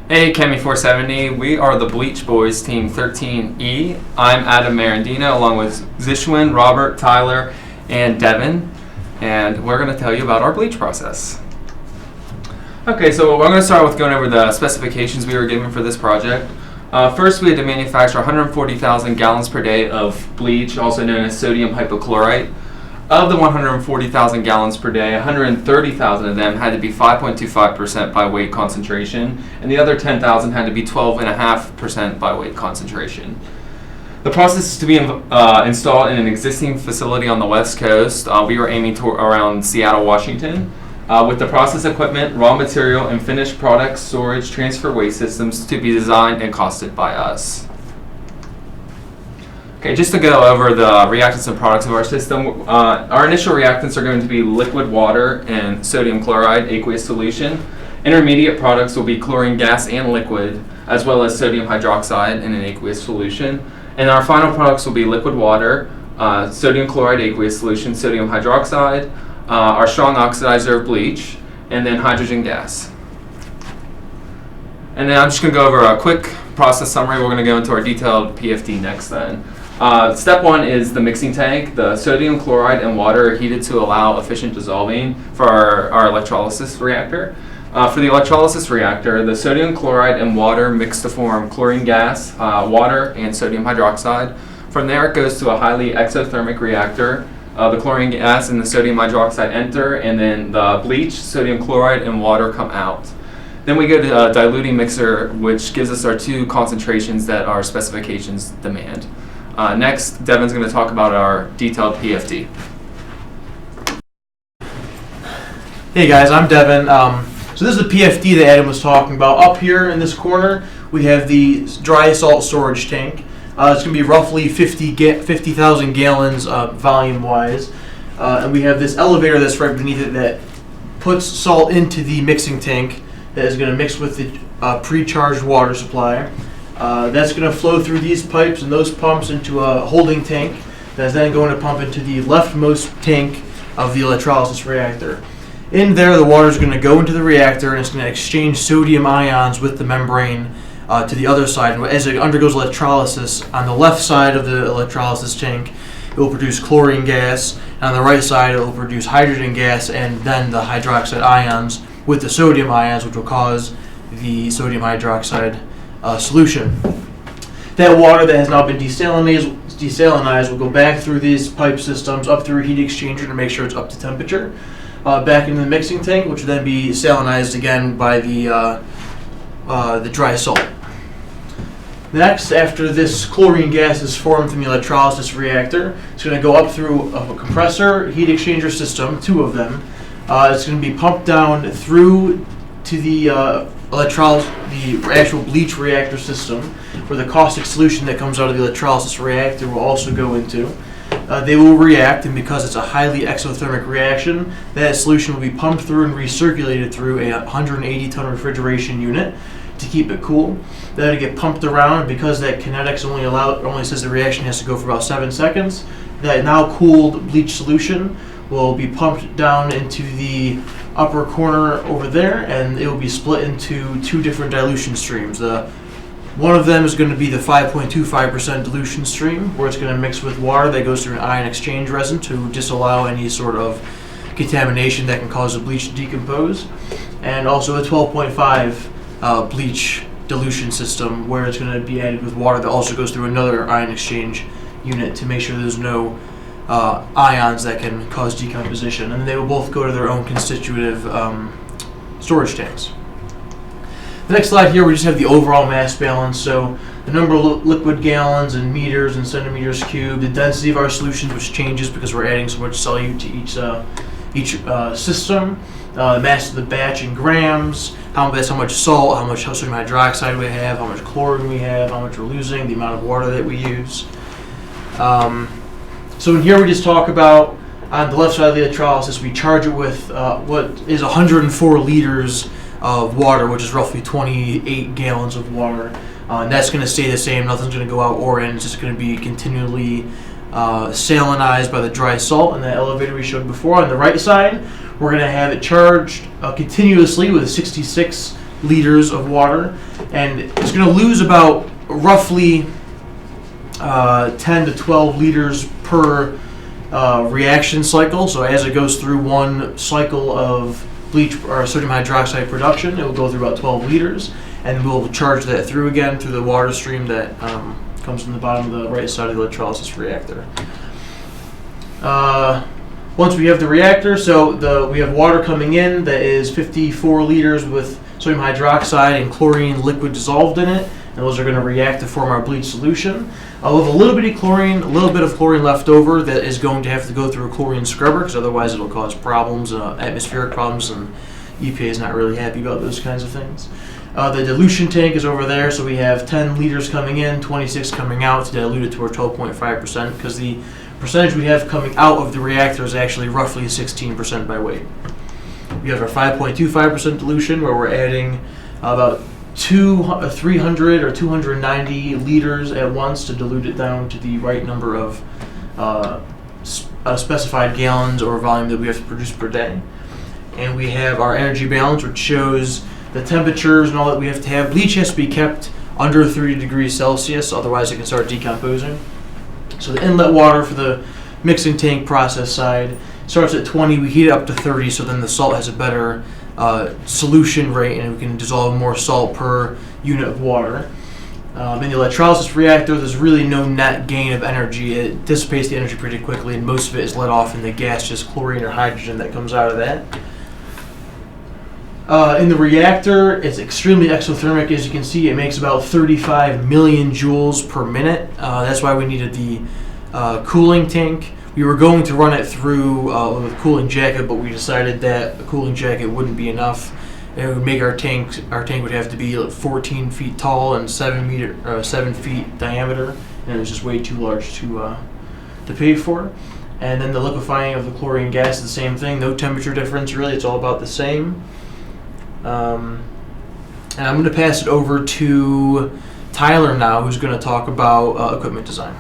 Hey, Kemi470. We are the Bleach Boys, Team 13E. I'm Adam Marandino, along with Zishwin, Robert, Tyler, and Devin, and we're going to tell you about our bleach process. Okay, so we're going to start with going over the specifications we were given for this project. First, we had to manufacture 140,000 gallons per day of bleach, also known as sodium hypochlorite. Of the 140,000 gallons per day, 130,000 of them had to be 5.25% by weight concentration, and the other 10,000 had to be 12.5% by weight concentration. The process is to be installed in an existing facility on the West Coast. We were aiming around Seattle, Washington, with the process equipment, raw material, and finished products, storage, transfer waste systems to be designed and costed by us. Okay, just to go over the reactants and products of our system, our initial reactants are going to be liquid water and sodium chloride aqueous solution. Intermediate products will be chlorine gas and liquid, as well as sodium hydroxide in an aqueous solution. And our final products will be liquid water, sodium chloride aqueous solution, sodium hydroxide, our strong oxidizer of bleach, and then hydrogen gas. And then I'm just going to go over a quick process summary. We're going to go into our detailed PFD next then. Step one is the mixing tank. The sodium chloride and water are heated to allow efficient dissolving for our electrolysis reactor. For the electrolysis reactor, the sodium chloride and water mix to form chlorine gas, water, and sodium hydroxide. From there, it goes to a highly exothermic reactor. The chlorine gas and the sodium hydroxide enter, and then the bleach, sodium chloride, and water come out. Then we go to a diluting mixer, which gives us our two concentrations that our specifications demand. Next, Devin's going to talk about our detailed PFD. Hey guys, I'm Devin. So this is the PFD that Adam was talking about. Up here in this corner, we have the dry salt storage tank. It's going to be roughly 50,000 gallons volume-wise. And we have this elevator that's right beneath it that puts salt into the mixing tank that is going to mix with the pre-charged water supply. That's going to flow through these pipes and those pumps into a holding tank that's then going to pump into the leftmost tank of the electrolysis reactor. In there, the water is going to go into the reactor and it's going to exchange sodium ions with the membrane to the other side. And as it undergoes electrolysis, on the left side of the electrolysis tank, it will produce chlorine gas, and on the right side, it will produce hydrogen gas and then the hydroxide ions with the sodium ions, which will cause the sodium hydroxide solution. That water that has now been desalinized will go back through these pipe systems up through a heat exchanger to make sure it's up to temperature, back into the mixing tank, which will then be salinized again by the dry salt. Next, after this chlorine gas is formed from the electrolysis reactor, it's going to go up through a compressor, heat exchanger system, two of them. It's going to be pumped down through to the actual bleach reactor system, where the caustic solution that comes out of the electrolysis reactor will also go into. They will react, and because it's a highly exothermic reaction, that solution will be pumped through and recirculated through a 180-ton refrigeration unit to keep it cool. That'll get pumped around, and because that kinetics only says the reaction has to go for about 7 seconds, that now cooled bleach solution will be pumped down into the upper corner over there, and it will be split into two different dilution streams. One of them is going to be the 5.25% dilution stream, where it's going to mix with water that goes through an ion exchange resin to disallow any sort of contamination that can cause the bleach to decompose, and also a 12.5 bleach dilution system, where it's going to be added with water that also goes through another ion exchange unit to make sure there's no ions that can cause decomposition, and they will both go to their own constitutive storage tanks. The next slide here, we just have the overall mass balance, so the number of liquid gallons and meters and centimeters cubed, the density of our solutions, which changes because we're adding so much solute to each system, the mass of the batch in grams, how much salt, how much sodium hydroxide we have, how much chlorine we have, how much we're losing, the amount of water that we use. So in here we just talk about, on the left side of the electrolysis, we charge it with what is 104 liters of water, which is roughly 28 gallons of water. And that's going to stay the same. Nothing's going to go out or in. It's just going to be continually salinized by the dry salt in that elevator we showed before. On the right side, we're going to have it charged continuously with 66 liters of water, and it's going to lose about roughly 10 to 12 liters per reaction cycle. So as it goes through one cycle of bleach or sodium hydroxide production, it will go through about 12 liters, and we'll charge that through again through the water stream that comes from the bottom of the right side of the electrolysis reactor. Once we have the reactor, we have water coming in that is 54 liters with sodium hydroxide and chlorine liquid dissolved in it, and those are going to react to form our bleach solution. We'll have a little bit of chlorine left over that is going to have to go through a chlorine scrubber, because otherwise it'll cause problems, atmospheric problems, and EPA is not really happy about those kinds of things. The dilution tank is over there, so we have 10 liters coming in, 26 coming out to dilute it to our 12.5%, because the percentage we have coming out of the reactor is actually roughly 16% by weight. We have our 5.25% dilution, where we're adding about 300 or 290 liters at once to dilute it down to the right number of specified gallons or volume that we have to produce per day. And we have our energy balance, which shows the temperatures and all that we have to have. Bleach has to be kept under 30 degrees Celsius, otherwise it can start decomposing. So the inlet water for the mixing tank process side starts at 20. We heat it up to 30, so then the salt has a better solution rate, and we can dissolve more salt per unit of water. In the electrolysis reactor, there's really no net gain of energy. It dissipates the energy pretty quickly, and most of it is let off in the gaseous chlorine or hydrogen that comes out of that. In the reactor, it's extremely exothermic. As you can see, it makes about 35 million joules per minute. That's why we needed the cooling tank. We were going to run it through with a cooling jacket, but we decided that a cooling jacket wouldn't be enough. It would make our tank would have to be 14 feet tall and 7 feet diameter, and it was just way too large to pay for. And then the liquefying of the chlorine gas is the same thing. No temperature difference really. It's all about the same. And I'm going to pass it over to Tyler now, who's going to talk about equipment design.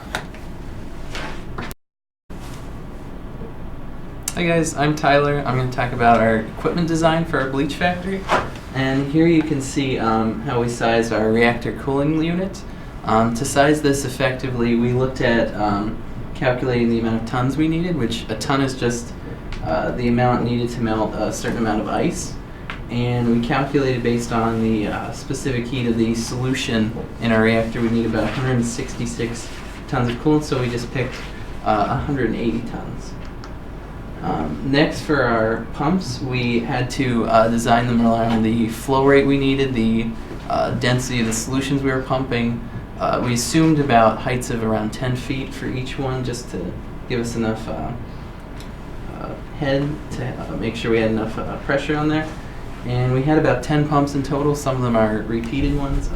Hi guys, I'm Tyler. I'm going to talk about our equipment design for our bleach factory. And here you can see how we sized our reactor cooling unit. To size this effectively, we looked at calculating the amount of tons we needed, which a ton is just the amount needed to melt a certain amount of ice. And we calculated based on the specific heat of the solution in our reactor, we need about 166 tons of coolant, so we just picked 180 tons. Next, for our pumps, we had to design them around the flow rate we needed, the density of the solutions we were pumping. We assumed about heights of around 10 feet for each one, just to give us enough head to make sure we had enough pressure on there. And we had about 10 pumps in total. Some of them are repeated ones.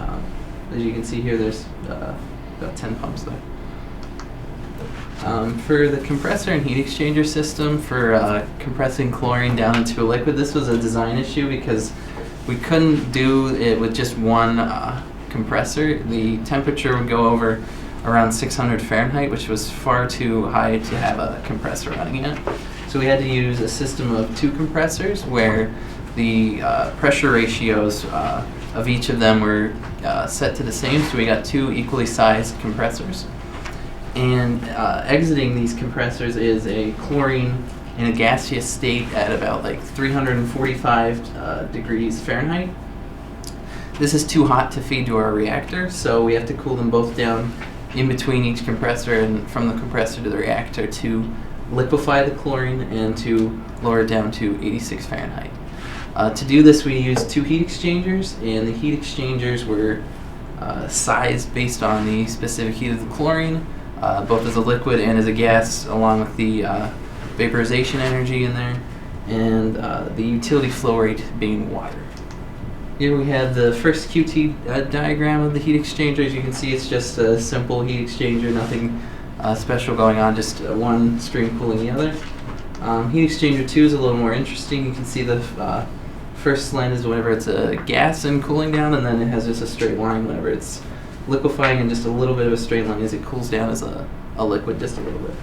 As you can see here, there's about 10 pumps there. For the compressor and heat exchanger system for compressing chlorine down into a liquid, this was a design issue because we couldn't do it with just one compressor. The temperature would go over around 600 Fahrenheit, which was far too high to have a compressor running in it. So we had to use a system of 2 compressors where the pressure ratios of each of them were set to the same, so we got 2 equally sized compressors. And exiting these compressors is a chlorine in a gaseous state at about 345 degrees Fahrenheit. This is too hot to feed to our reactor, so we have to cool them both down in between each compressor and from the compressor to the reactor to liquefy the chlorine and to lower it down to 86 Fahrenheit. To do this, we used 2 heat exchangers, and the heat exchangers were sized based on the specific heat of the chlorine, both as a liquid and as a gas, along with the vaporization energy in there, and the utility flow rate being water. Here we have the first QT diagram of the heat exchanger. As you can see, it's just a simple heat exchanger, nothing special going on, just one stream cooling the other. Heat exchanger 2 is a little more interesting. You can see the first line is whenever it's a gas and cooling down, and then it has just a straight line whenever it's liquefying, and just a little bit of a straight line as it cools down as a liquid, just a little bit.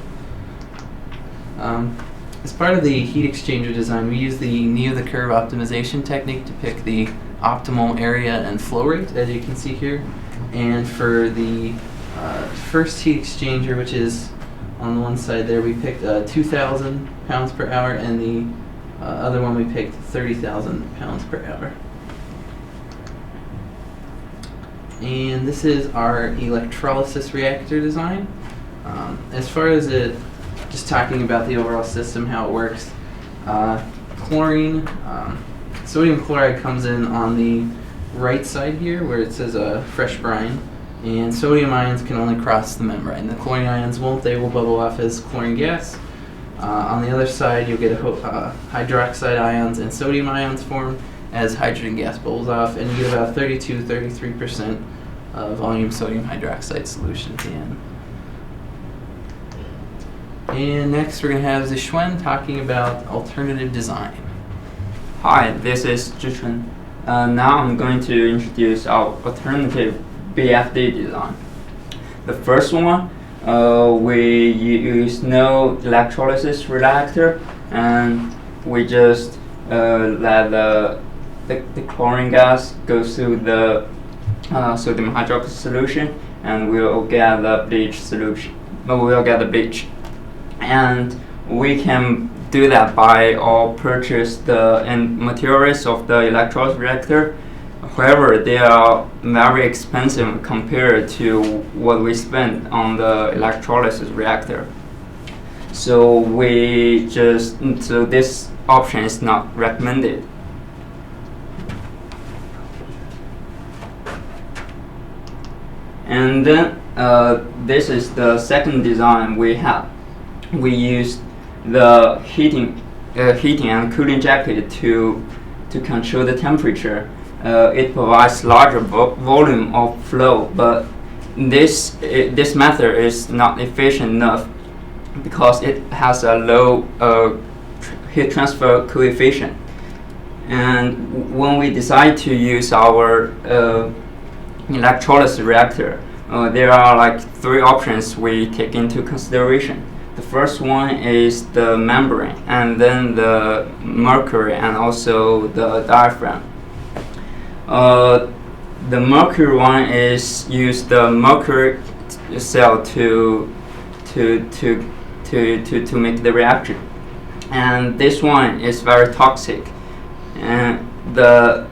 As part of the heat exchanger design, we use the knee of the curve optimization technique to pick the optimal area and flow rate, as you can see here. And for the first heat exchanger, which is on the one side there, we picked 2,000 pounds per hour, and the other one we picked 30,000 pounds per hour. And this is our electrolysis reactor design. As far as it, just talking about the overall system, how it works, chlorine, sodium chloride comes in on the right side here where it says fresh brine, and sodium ions can only cross the membrane. The chlorine ions won't, they will bubble off as chlorine gas. On the other side you'll get hydroxide ions and sodium ions form as hydrogen gas bubbles off, and you get about 32-33% volume sodium hydroxide solution at the end. And next we're going to have Zishwen talking about alternative design. Hi, this is Zhichun. Now I'm going to introduce our alternative BFD design. The first one, we use no electrolysis reactor, and we just let the chlorine gas go through the sodium hydroxide solution, and we'll get the bleach solution. We'll get the bleach, and we can do that by purchase the materials of the electrolysis reactor. However, they are very expensive compared to what we spend on the electrolysis reactor. So this option is not recommended. And then this is the second design we have. We used the heating and cooling jacket to control the temperature. It provides larger volume of flow, but this method is not efficient enough because it has a low heat transfer coefficient. And when we decide to use our electrolysis reactor, there are like 3 options we take into consideration. The first one is the membrane, and then the mercury, and also the diaphragm. The mercury one is use the mercury cell to make the reaction, and this one is very toxic, and the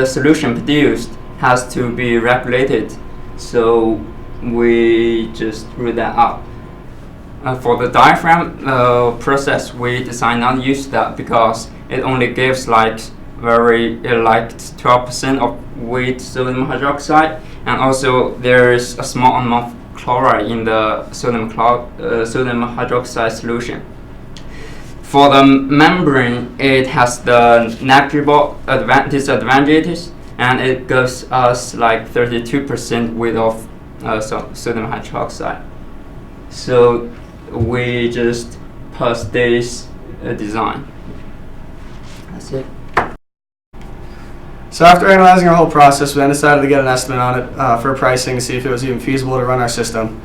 solution produced has to be regulated, so we just rule that out. For the diaphragm process, we decided not to use that because it only gives like 12% of weight sodium hydroxide, and also there is a small amount of chloride in the sodium hydroxide solution. For the membrane, it has the negligible disadvantages, and it gives us like 32% weight of sodium hydroxide. So we just pass this design. That's it. So after analyzing our whole process, we then decided to get an estimate on it for pricing to see if it was even feasible to run our system.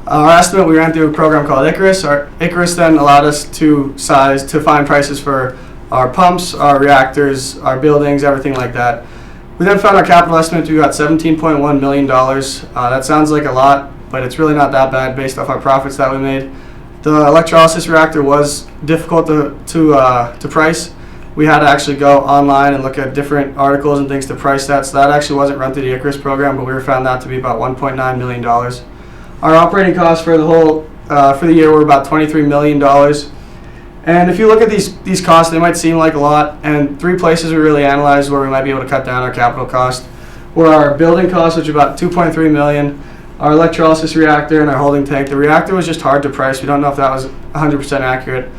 Our estimate, we ran through a program called Icarus. Our Icarus then allowed us to find prices for our pumps, our reactors, our buildings, everything like that. We then found our capital estimate to be about $17.1 million. That sounds like a lot, but it's really not that bad based off our profits that we made. The electrolysis reactor was difficult to price. We had to actually go online and look at different articles and things to price that. So that actually wasn't run through the Icarus program, but we found that to be about $1.9 million. Our operating costs for the year were about $23 million. And if you look at these costs, they might seem like a lot. And 3 places we really analyzed where we might be able to cut down our capital cost were our building costs, which are about $2.3 million, our electrolysis reactor, and our holding tank. The reactor was just hard to price. We don't know if that was 100% accurate.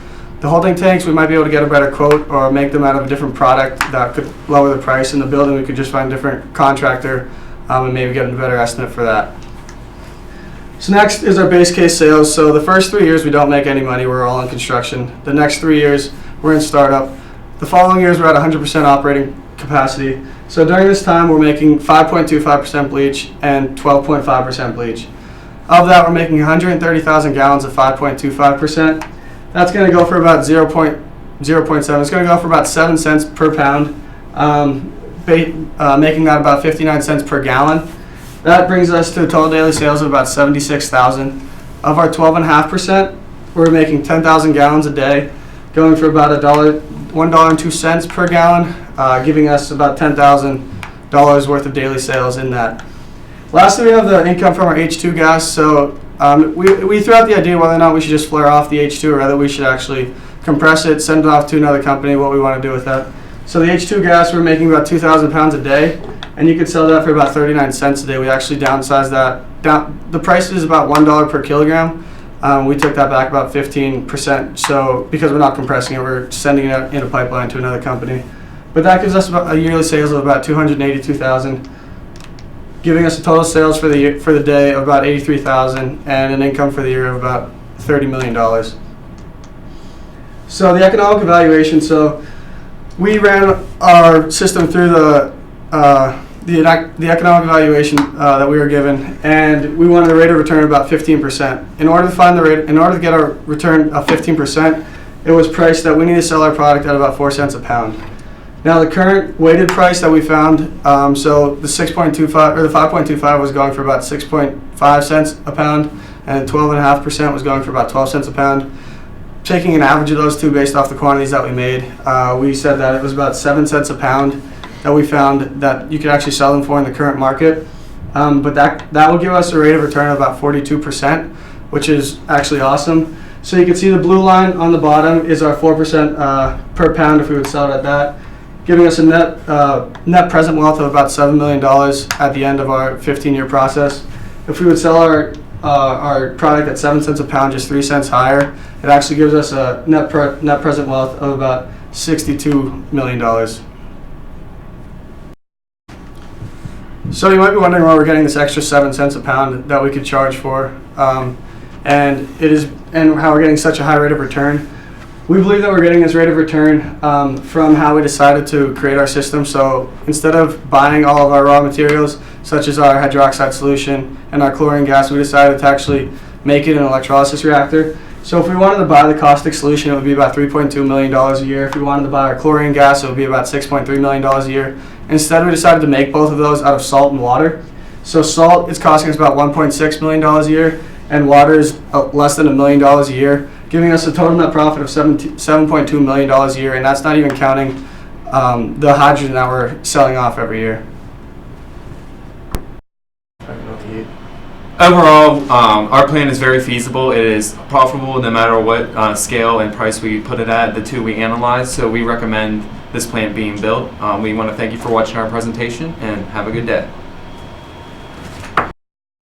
The holding tanks, we might be able to get a better quote or make them out of a different product that could lower the price. In the building, we could just find a different contractor and maybe get a better estimate for that. So next is our base case sales. So the first 3 years we don't make any money. We're all in construction. The next 3 years we're in startup. The following years we're at 100% operating capacity. So during this time we're making 5.25% bleach and 12.5% bleach. Of that, we're making 130,000 gallons of 5.25%. That's going to go for about 0.7. It's going to go for about 7 cents per pound. making that about 59 cents per gallon. That brings us to a total daily sales of about 76,000. Of our 12.5%, we're making 10,000 gallons a day, going for about $1.02 per gallon, giving us about $10,000 worth of daily sales in that. Lastly, we have the income from our H2 gas. So we threw out the idea whether or not we should just flare off the H2 or whether we should actually compress it, send it off to another company, what we want to do with that. So the H2 gas, we're making about 2,000 pounds a day, and you could sell that for about 39 cents a day. We actually downsized that. The price is about $1 per kilogram. We took that back about 15%. So because we're not compressing it, we're sending it in a pipeline to another company. But that gives us about a yearly sales of about 282,000, giving us a total sales for the day of about 83,000 and an income for the year of about $30 million. So the economic evaluation. So we ran our system through the economic evaluation that we were given, and we wanted a rate of return of about 15%. In order to get our return of 15%, it was priced that we need to sell our product at about 4 cents a pound. Now the current weighted price that we found, so the 6.25 or the 5.25 was going for about 6.5 cents a pound, and 12.5% was going for about 12 cents a pound. Taking an average of those two based off the quantities that we made, we said that it was about 7 cents a pound that we found that you could actually sell them for in the current market. But that will give us a rate of return of about 42%, which is actually awesome. So you can see the blue line on the bottom is our 4% per pound if we would sell it at that, giving us a net present wealth of about $7 million at the end of our 15-year process. If we would sell our product at 7 cents a pound, just 3 cents higher, it actually gives us a net present wealth of about $62 million. So you might be wondering why we're getting this extra 7 cents a pound that we could charge for, and how we're getting such a high rate of return. We believe that we're getting this rate of return from how we decided to create our system. So instead of buying all of our raw materials, such as our hydroxide solution and our chlorine gas, we decided to actually make it an electrolysis reactor. So if we wanted to buy the caustic solution, it would be about $3.2 million a year. If we wanted to buy our chlorine gas, it would be about $6.3 million a year. Instead, we decided to make both of those out of salt and water. So salt is costing us about $1.6 million a year, and water is less than $1 million a year, giving us a total net profit of $7.2 million a year, and that's not even counting the hydrogen that we're selling off every year. Overall, our plan is very feasible. It is profitable no matter what scale and price we put it at, the two we analyzed. So we recommend this plant being built. We want to thank you for watching our presentation and have a good day.